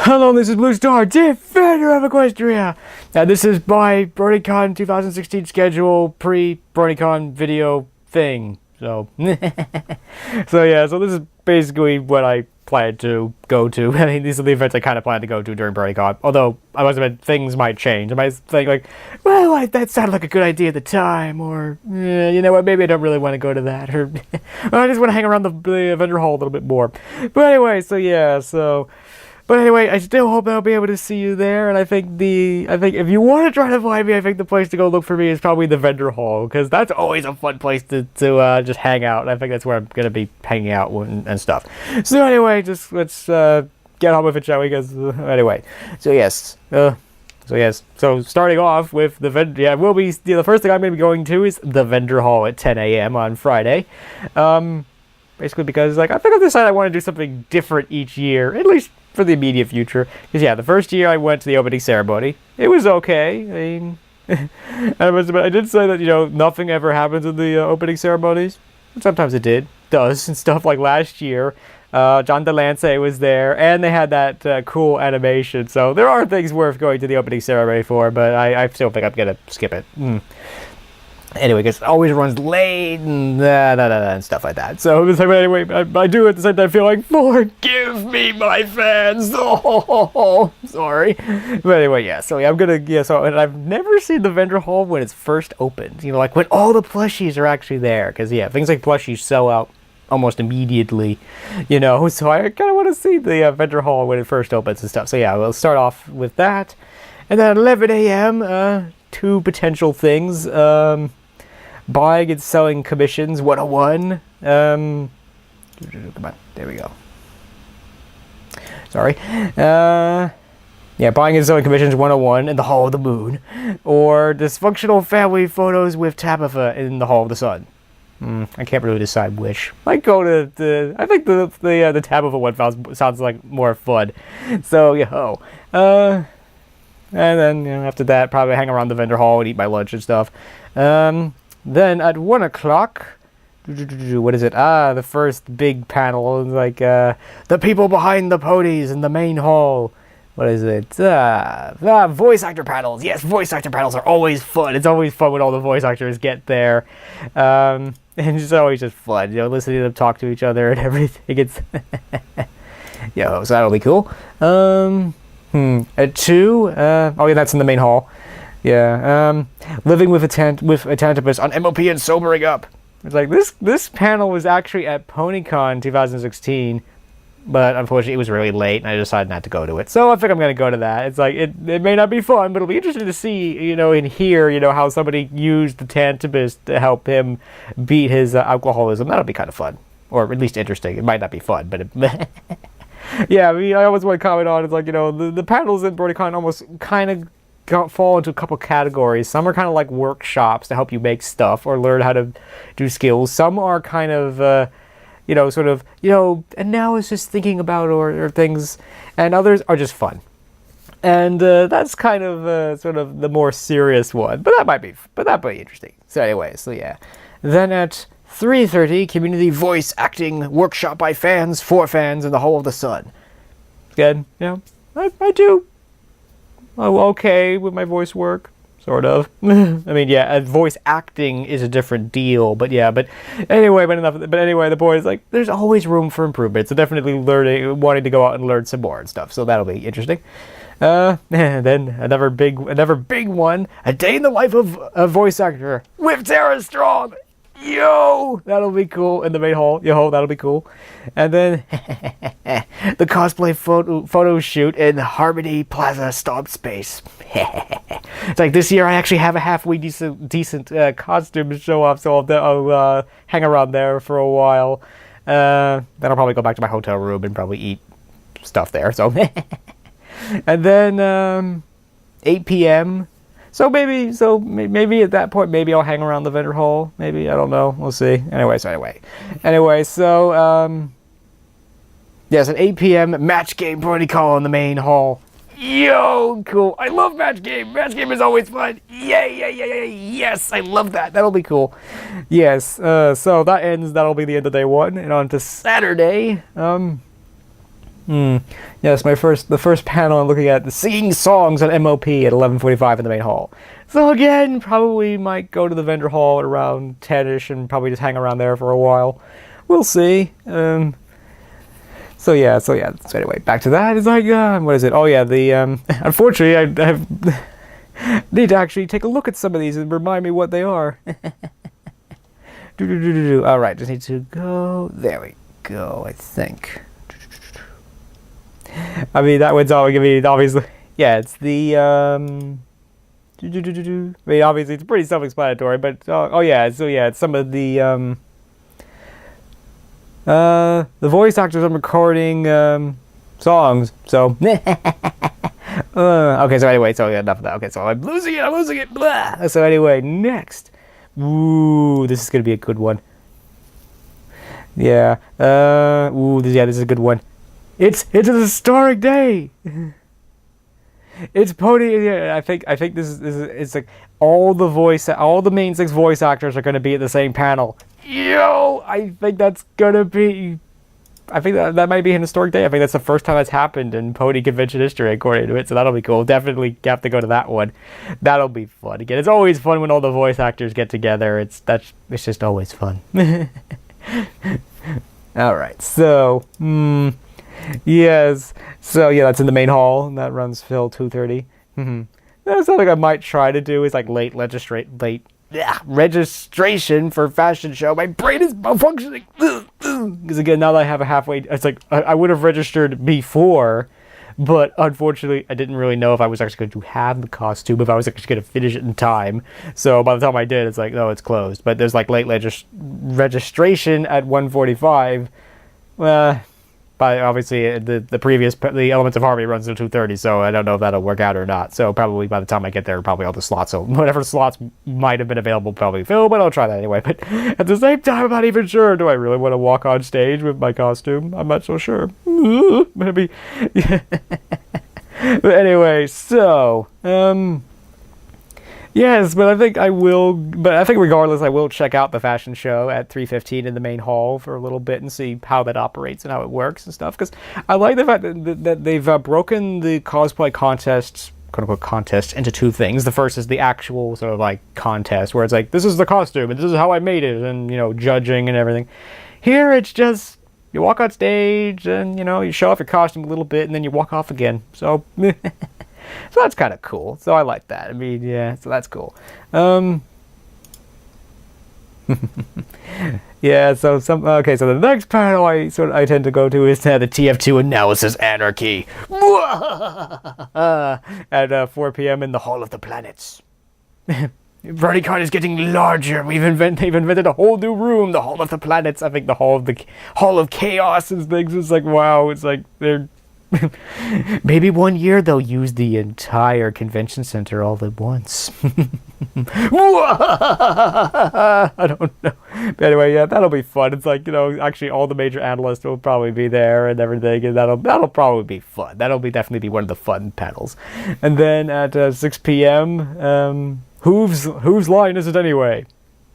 Hello, this is BlueStar, Defender of Equestria! And this is my BronyCon 2016 schedule, pre-BronyCon video thing. So, so this is basically what I plan to go to. I mean, these are the events I kind of plan to go to during BronyCon. Although, I must admit, things might change. I might think like, well, that sounded like a good idea at the time, or, you know what, maybe I don't really want to go to that, or, I just want to hang around the vendor hall a little bit more. But anyway, But anyway, I still hope I'll be able to see you there, and I think if you want to try to find me, I think the place to go look for me is probably the vendor hall, because that's always a fun place to just hang out, and I think that's where I'm going to be hanging out and stuff. So anyway, just let's get on with it, shall we? Because, anyway, so starting off with the vendor, the first thing I'm going to be going to is the vendor hall at 10 a.m. on Friday. Basically because, like, I think I've decided I want to do something different each year, at least for the immediate future. Because, yeah, the first year I went to the opening ceremony. It was okay. I mean, I did say that, you know, nothing ever happens in the opening ceremonies. Sometimes it does, and stuff like last year. John DeLance was there, and they had that cool animation. So there are things worth going to the opening ceremony for, but I still think I'm going to skip it. Anyway, because it always runs late and stuff like that. So anyway, I do at the same time feel like, forgive me, my fans. Oh, sorry. But anyway, yeah. So yeah, and I've never seen the vendor hall when it's first opened. You know, like when all the plushies are actually there. Because yeah, things like plushies sell out almost immediately. You know, so I kind of want to see the vendor hall when it first opens and stuff. So yeah, we'll start off with that, and then at 11 a.m. Two potential things. Buying and selling commissions 101. Come on, there we go. Sorry. Yeah, buying and selling commissions 101 in the Hall of the Moon, or dysfunctional family photos with Tabitha in the Hall of the Sun. I can't really decide which. Might go to I think the Tabitha one sounds like more fun. So yeah. And then, you know, after that, probably hang around the vendor hall and eat my lunch and stuff. Then at 1 o'clock, what is it? The first big panel, like the people behind the ponies in the main hall. What is it? Voice actor panels. Yes, voice actor panels are always fun. It's always fun when all the voice actors get there. And it's always just fun, you know, listening to them talk to each other and everything. It's so that'll be cool. At 2, yeah, that's in the main hall. Yeah, living with a Tantabus on MOP and sobering up. It's like this panel was actually at PonyCon 2016, but unfortunately it was really late, and I decided not to go to it. So I think I'm gonna go to that. It's like it may not be fun, but it'll be interesting to see, you know, and hear, you know, how somebody used the Tantabus to help him beat his alcoholism. That'll be kind of fun, or at least interesting. It might not be fun, but yeah, I mean, I always want to comment on, it's like, you know, the panels in BronyCon almost kind of fall into a couple categories. Some are kind of like workshops to help you make stuff or learn how to do skills. Some are kind of, you know, sort of, you know, analysis, thinking about or things, and others are just fun. And that's kind of sort of the more serious one, but that might be interesting. So anyway, so yeah. Then at 3:30, community voice acting workshop by fans for fans in the Hall of the Sun. Good, you know, I do. Okay with my voice work, sort of. I mean, yeah, voice acting is a different deal, but yeah, but anyway, the point is, like, there's always room for improvement, so definitely wanting to go out and learn some more and stuff, so that'll be interesting. And then another big one, a day in the life of a voice actor with Tara Strong. Yo, that'll be cool in the main hall. Yo, that'll be cool. And then the cosplay photo shoot in Harmony Plaza Stomp space. It's like this year I actually have a halfway decent costume to show off, so I'll hang around there for a while. Then I'll probably go back to my hotel room and probably eat stuff there. So, and then 8 p.m. So maybe at that point, maybe I'll hang around the vendor hall. Maybe, I don't know. We'll see. Anyway, yes, at 8 p.m. match game BronyCon in the main hall. Yo, cool. I love match game. Match game is always fun. Yay. Yes, I love that. That'll be cool. Yes. So that'll be the end of day one, and on to Saturday. Yes, the first panel I'm looking at, the singing songs on MOP at 11:45 in the main hall. So again, probably might go to the vendor hall at around 10ish and probably just hang around there for a while. We'll see. So anyway, back to that. It's like, what is it? Oh yeah, the unfortunately, I have need to actually take a look at some of these and remind me what they are. All right, just need to go. There we go. I think. I mean, that one's all gonna be obviously. Yeah, it's the. I mean, obviously, it's pretty self-explanatory, but it's some of the voice actors I'm recording songs. So okay, so anyway, enough of that. Okay, so I'm losing it. Blah. So anyway, next. Ooh, this is gonna be a good one. Yeah. This is a good one. It's a historic day. It's Pony. Yeah, I think this is it's like all the main 6 voice actors are gonna be at the same panel. Yo, I think that's gonna be. I think that might be an historic day. I think that's the first time that's happened in Pony convention history, according to it. So that'll be cool. Definitely have to go to that one. That'll be fun. Again, it's always fun when all the voice actors get together. It's just always fun. All right. So, yes. So yeah, that's in the main hall. And that runs till 2:30. That's something I might try to do. Is like late registration for fashion show. My brain is malfunctioning because again, now that I have a halfway, it's like I would have registered before, but unfortunately I didn't really know if I was actually going to have the costume, if I was actually going to finish it in time. So by the time I did, it's like, no, it's closed. But there's like late registration at 1:45. But obviously the Elements of Harmony runs until 2:30, so I don't know if that'll work out or not. So probably by the time I get there, probably all the slots, so whatever slots might have been available probably fill, but I'll try that anyway. But at the same time, I'm not even sure. Do I really want to walk on stage with my costume? I'm not so sure. Maybe. But anyway, so yes, but I think I will. But I think regardless, I will check out the fashion show at 3:15 in the main hall for a little bit and see how that operates and how it works and stuff. Because I like the fact that they've broken the cosplay contests, quote unquote contest, into 2 things. The first is the actual sort of like contest where it's like, this is the costume and this is how I made it, and judging and everything. Here it's just you walk on stage and you show off your costume a little bit and then you walk off again. So. So that's kind of cool. So I like that. I mean, yeah, so that's cool. Yeah, so so the next panel I tend to go to is the TF2 analysis Anarchy. At 4 p.m. in the Hall of the Planets. BronyCon is getting larger. They've invented a whole new room, the Hall of the Planets. I think the Hall of Chaos and things. It's like, wow, it's like they're maybe one year they'll use the entire convention center all at once. I don't know. But anyway, yeah, that'll be fun. It's like, actually all the major analysts will probably be there and everything, and that'll probably be fun. That'll definitely be one of the fun panels. And then at 6 p.m., Hooves line is it anyway?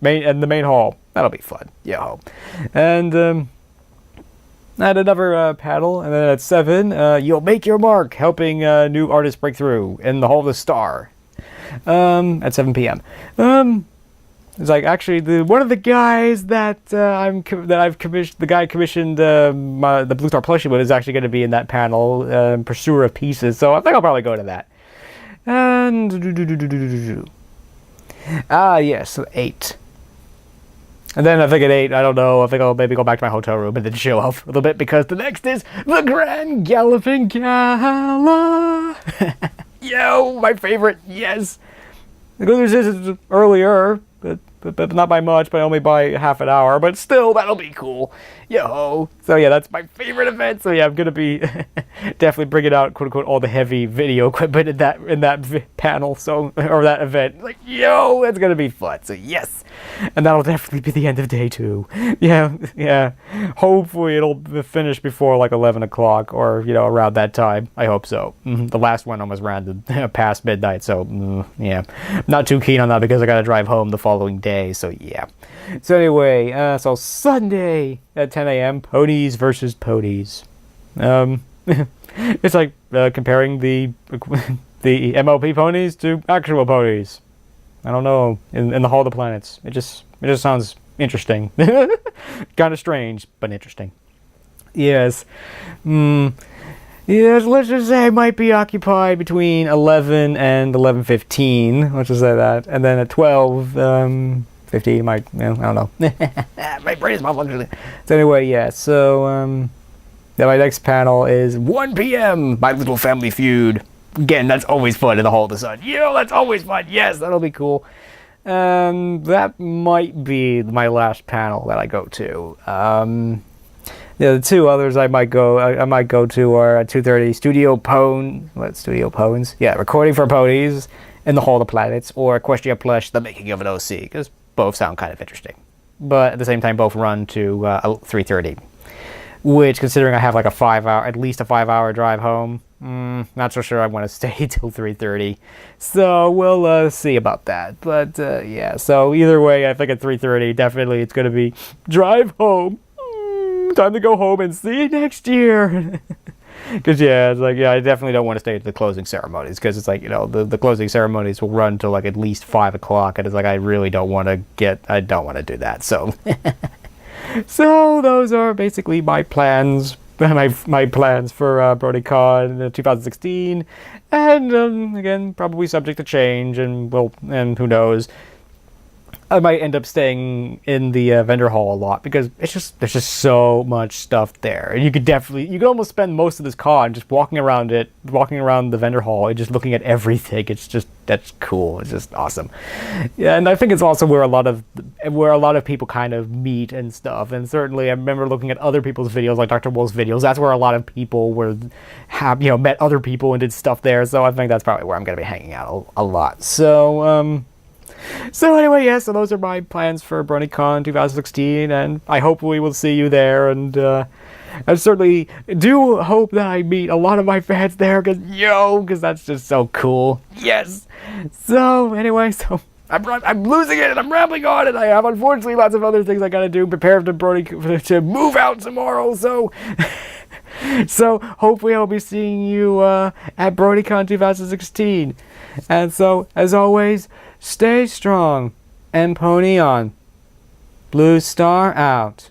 In the main hall. That'll be fun. Yeah. And at another panel, and then at 7, you'll make your mark, helping new artists break through in the Hall of the Star. At 7 p.m. It's like actually one of the guys that I've commissioned, the guy commissioned the BlueStar plushie with is actually going to be in that panel, Pursuer of Pieces. So I think I'll probably go to that. And yes, so 8. And then I think at 8, I don't know, I think I'll maybe go back to my hotel room and then show off a little bit, because the next is the Grand Galloping Galla. Yo, my favorite, yes. This is earlier, but not by much, but only by half an hour, but still, that'll be cool. Yo. So yeah, that's my favorite event. So yeah, I'm gonna be definitely bringing out quote unquote all the heavy video equipment in that panel, or that event. Like, yo, that's gonna be fun. So yes, and that'll definitely be the end of day 2. Yeah. Hopefully it'll finish before like 11 o'clock or around that time. I hope so. The last one almost ran past midnight, so yeah, not too keen on that because I gotta drive home the following day. So yeah. So anyway, so Sunday at 10 a.m. Ponies versus Ponies. It's like comparing the the MLP ponies to actual ponies. I don't know, in the Hall of the Planets. It just sounds interesting. Kind of strange, but interesting. Yes. Yes, let's just say I might be occupied between 11 and 11:15. Let's just say that. And then at 12:15, I don't know. My brain is malfunctioning. So anyway, yeah, so, then my next panel is 1 p.m. My Little Family Feud. Again, that's always fun in the Hall of the Sun. That's always fun. Yes, that'll be cool. That might be my last panel that I go to. The two others I might go to are at 2:30 Studio Pones? Yeah, recording for Ponies in the Hall of the Planets, or Equestria Plush, The Making of an OC, because both sound kind of interesting. But at the same time, both run to 3:30, which, considering I have like at least a 5-hour drive home, not so sure I want to stay till 3:30. So we'll see about that. But yeah, so either way, I think at 3:30, definitely it's going to be drive home. Time to go home and see you next year. Because yeah, it's like, yeah, I definitely don't want to stay at the closing ceremonies, because it's like, the closing ceremonies will run till like at least 5 o'clock, and it's like I really don't want to do that. So so those are basically my plans. My plans for BronyCon 2016, and again, probably subject to change, and who knows, I might end up staying in the vendor hall a lot, because there's just so much stuff there, and you could almost spend most of this con just walking around the vendor hall and just looking at everything. That's cool. It's just awesome. Yeah, and I think it's also where a lot of people kind of meet and stuff. And certainly, I remember looking at other people's videos, like Dr. Wolf's videos. That's where a lot of people met other people and did stuff there. So I think that's probably where I'm going to be hanging out a lot. So anyway, yeah, so those are my plans for BronyCon 2016, and I hope we will see you there, and I certainly do hope that I meet a lot of my fans there, because that's just so cool. Yes! So, anyway, I'm losing it, and I'm rambling on, and I have, unfortunately, lots of other things I gotta do, prepare to move out tomorrow, so... So, hopefully I'll be seeing you at BronyCon 2016. And so, as always, stay strong and pony on. Blue Star out.